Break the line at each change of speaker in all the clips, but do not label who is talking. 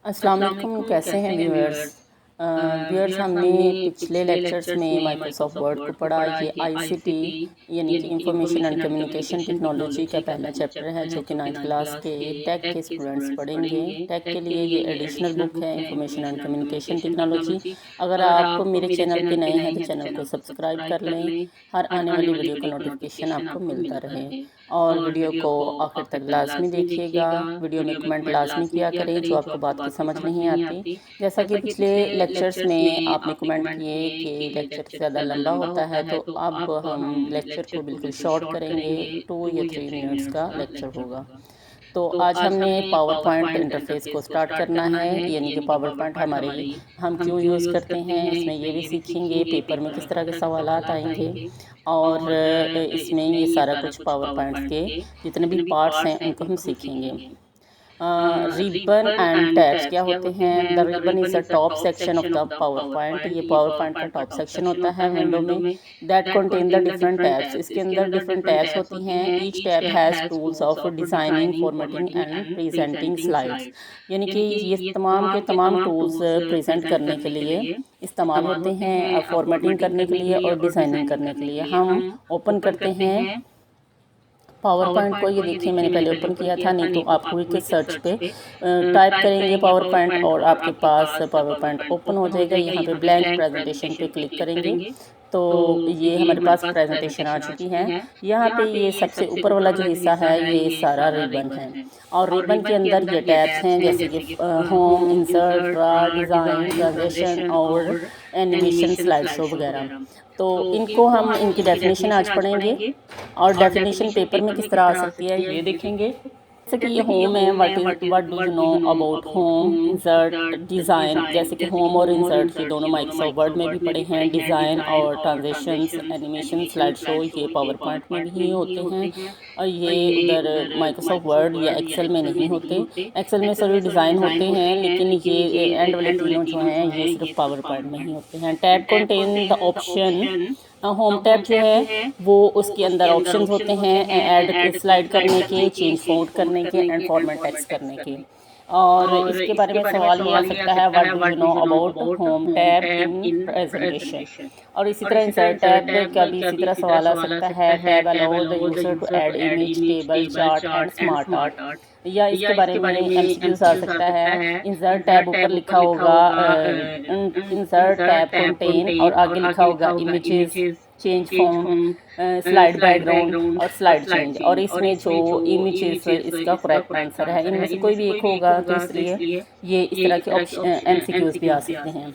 अस्सलाम वालेकुम, कैसे हैं व्यूअर्स। व्यूअर्स, हमने पिछले लेक्चर्स में माइक्रोसॉफ्ट वर्ड को पढ़ा। ये आईसीटी यानी कि इंफॉर्मेशन एंड कम्युनिकेशन टेक्नोलॉजी का पहला चैप्टर है, जो कि 9th क्लास के टेक के स्टूडेंट्स पढ़ेंगे। टेक के लिए ये एडिशनल बुक है, इंफॉर्मेशन एंड कम्युनिकेशन टेक्नोलॉजी। अगर आप मेरे चैनल पे नए हैं तो चैनल को सब्सक्राइब कर लें, हर आने वाली वीडियो का नोटिफिकेशन आपको मिलता रहे। और वीडियो को आखिर तक लाजमी देखिएगा। वीडियो में कमेंट लाजमी किया करें जो आपको बात की समझ नहीं आती। जैसा कि पिछले लेक्चर्स में आपने कमेंट किए कि लेक्चर ज़्यादा लंबा होता है, तो अब हम लेक्चर को बिल्कुल शॉर्ट करेंगे। 2 या 3 मिनट्स का लेक्चर होगा। तो आज हमने पावर पॉइंट इंटरफेस को स्टार्ट करना है, यानी कि पावर पॉइंट हमारी हम क्यों यूज़ करते हैं, इसमें ये भी सीखेंगे पेपर में किस तरह के सवालात आएंगे। और इसमें ये सारा कुछ पावर पॉइंट्स के जितने भी पार्ट्स हैं उनको हम सीखेंगे। रिबन एंड टैब्स क्या होते हैं। The ribbon is the top section of the power point. ये पावर पॉइंट का टॉप सेक्शन होता है विंडो में। That contain the different tabs. इसके अंदर डिफरेंट टैब्स होती हैं। Each tab has tools of designing, formatting and presenting slides. यानी कि ये तमाम के तमाम टूल्स प्रेजेंट करने के लिए इस्तेमाल होते हैं, फॉर्मेटिंग करने के लिए और डिज़ाइनिंग करने के लिए। हम ओपन करते हैं पावर पॉइंट को। ये देखिए, मैंने पहले ओपन किया था, नहीं तो आप क्विक सर्च पे टाइप करेंगे पावर पॉइंट और आपके पास पावर पॉइंट ओपन हो जाएगा। यहाँ पे ब्लैंक प्रेजेंटेशन पे क्लिक करेंगे तो ये हमारे पास प्रेजेंटेशन आ चुकी है। यहाँ पे ये सबसे ऊपर वाला जो हिस्सा है ये सारा रिबन है, और रिबन के अंदर ये टैब्स हैं, जैसे कि home, insert, draw, design, transaction और एनिमेशन, स्लाइड शो वगैरह। तो इनको हम इनकी डेफिनेशन आज पढ़ेंगे और डेफिनेशन पेपर में किस तरह आ सकती है ये देखेंगे। जैसे कि ये होम है, what do you know about home, insert, design. जैसे कि होम और इंसर्ट ये दोनों माइक्रोसॉफ्ट वर्ड में भी पढ़े हैं। डिज़ाइन और ट्रांजेक्शंस, एनिमेशन, स्लाइड शो ये पावर पॉइंट में भी होते हैं, और ये उधर माइक्रोसॉफ्ट वर्ड या एक्सेल में नहीं होते। एक्सेल में सभी डिज़ाइन होते हैं, लेकिन ये एंड वाले तीनों जो हैं ये सिर्फ पावर पॉइंट में ही होते हैं। Tab contain the option. Home tab जो है वो उसके अंदर ऑप्शंस होते हैं ऐड स्लाइड करने के, चेंज फोल्ड करने के एंड फॉर्मेट टेक्स्ट करने के। और इसके बारे में सवाल ये आ सकता है, what do you know about home tab in presentation. और इसी तरह इंसर्ट टैब का भी इसी तरह सवाल आ सकता है, tab allow the user to add image, table, chart and smart art. या इसके बारे में एमसीक्यूज आ सकता है। इंसर्ट टैब ऊपर लिखा होगा इंसर्ट टैब कंटेन, और आगे लिखा होगा images, change form, slide background और स्लाइड चेंज। और इसमें जो इमेजेस इसका करेक्ट आंसर है, इनमें से कोई भी एक होगा, तो इसलिए ये इस तरह के एमसीक्यूज भी आ सकते हैं।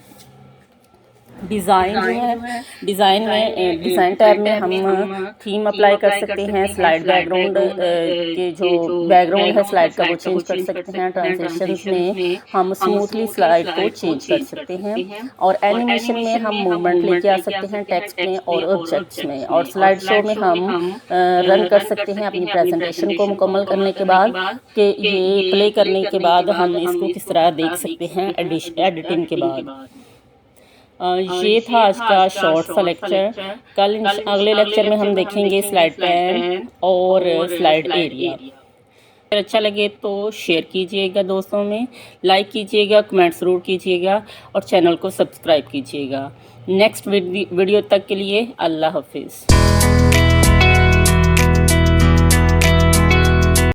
डिज़ाइन जो है, डिज़ाइन में डिज़ाइन टैब में हम थीम अप्लाई कर सकते हैं। स्लाइड बैकग्राउंड के जो बैकग्राउंड है स्लाइड का वो चेंज कर सकते हैं। ट्रांजिशंस में हम स्मूथली स्लाइड को चेंज कर सकते हैं। और एनिमेशन में हम मूवमेंट लेके आ सकते हैं टेक्स्ट में और ऑब्जेक्ट्स में। और स्लाइड शो में हम रन कर सकते हैं अपनी प्रेजेंटेशन को मुकम्मल करने के बाद, कि ये प्ले करने के बाद हम इसको किस तरह देख सकते हैं एडिटिंग के बाद। ये था आज का शॉर्ट सा लेक्चर। कल अगले लेक्चर में हम देखेंगे स्लाइड पैन और स्लाइड एरिया। अगर अच्छा लगे तो शेयर कीजिएगा दोस्तों में, लाइक कीजिएगा, कमेंट ज़रूर कीजिएगा और चैनल को सब्सक्राइब कीजिएगा। नेक्स्ट वीडियो तक के लिए अल्लाह हाफिज़।